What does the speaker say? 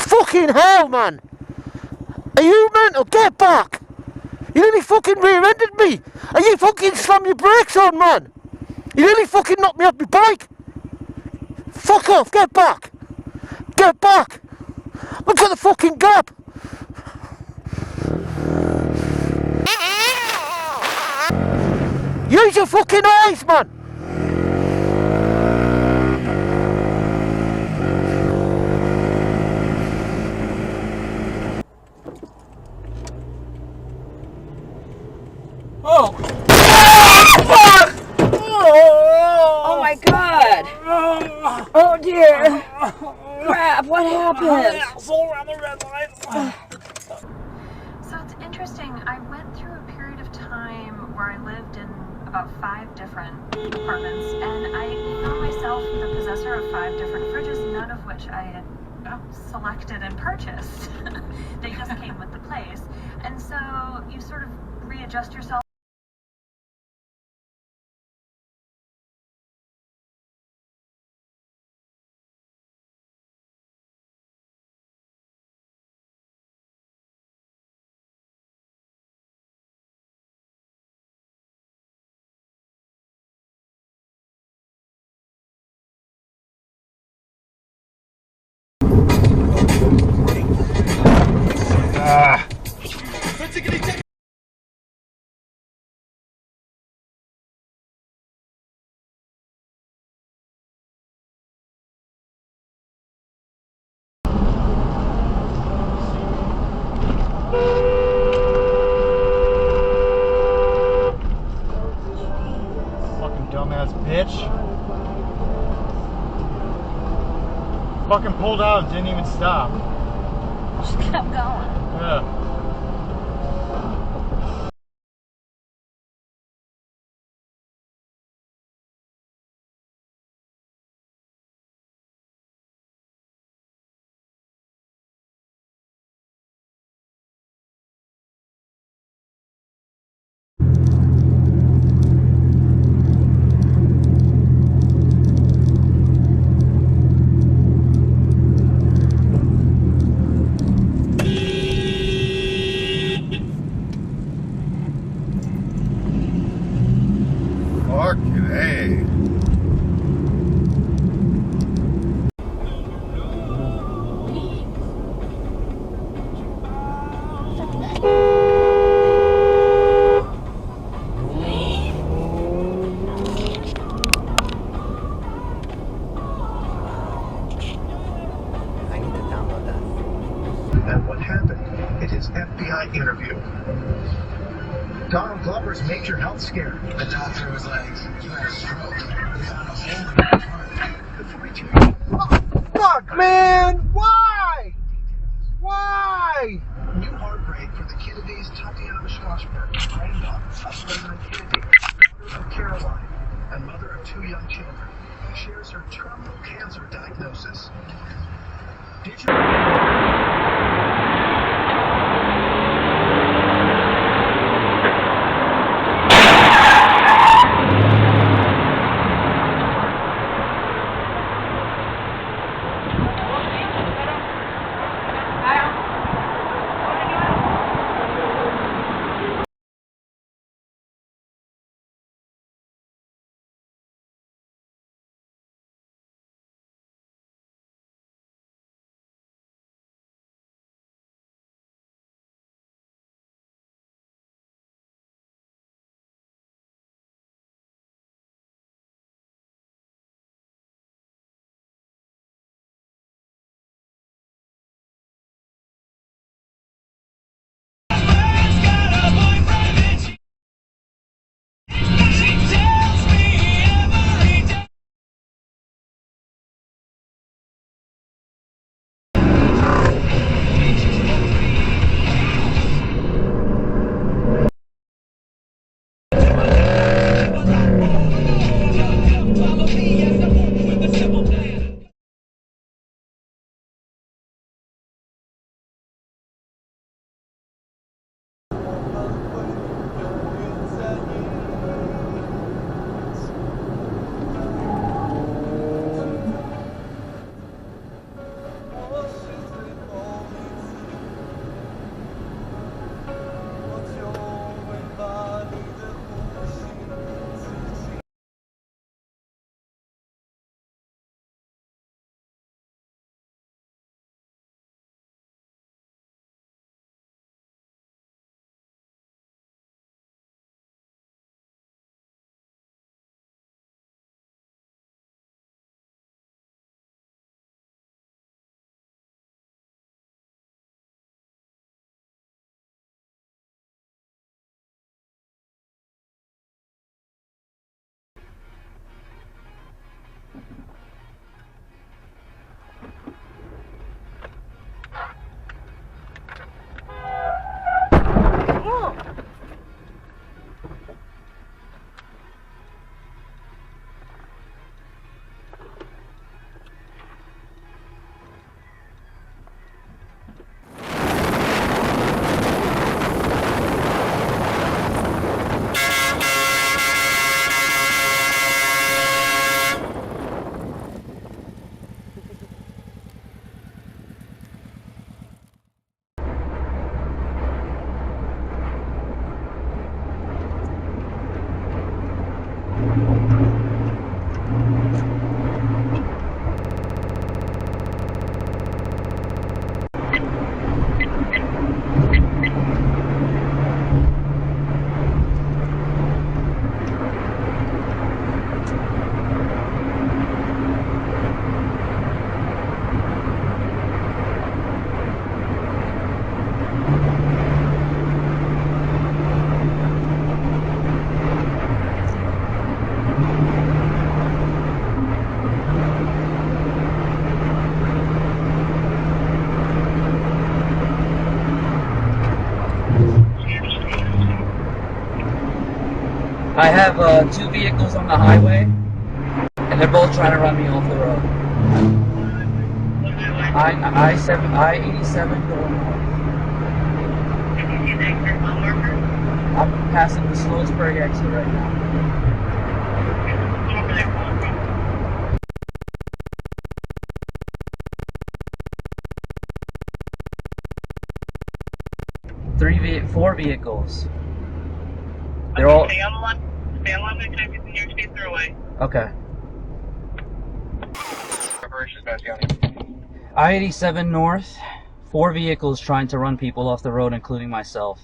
Fucking hell, man! Are you mental? Get back! You nearly fucking rear-ended me! Are you fucking slam your brakes on, man? You nearly fucking knocked me off my bike! Fuck off! Get back! Get back! Look at the fucking gap! Use your fucking eyes, man! Oh! Fuck! Oh my god! Oh dear! Crap, what happened? Asshole around the red light. So it's interesting, I went through a period of time where I lived in about 5 different apartments, and I found myself the possessor of 5 different fridges, none of which I had selected and purchased. They just came with the place. And so you sort of readjust yourself. Fucking dumbass bitch. Fucking pulled out and didn't even stop. Just kept going. Yeah. Fucking hey. I need to download that. And what happened in his FBI interview. Donald Glover's major health scare. The doctor was like, you had a stroke. We found a hole in your heart. The 42. Fuck, man! Why? Why? New heartbreak for the Kennedys, Tatiana Schlossberg, granddaughter of President Kennedy, daughter of Caroline, and mother of 2 young children. Shares her terminal cancer diagnosis. I have 2 vehicles on the highway, and they're both trying to run me off the road. I-87 going north. I'm passing the Sloatsburg exit right now. 4 vehicles. They're all. Stay on the line. Stay on the line. Can I get the New York State Thruway? Okay. Operations Bath County. I-87 north. 4 vehicles trying to run people off the road, including myself.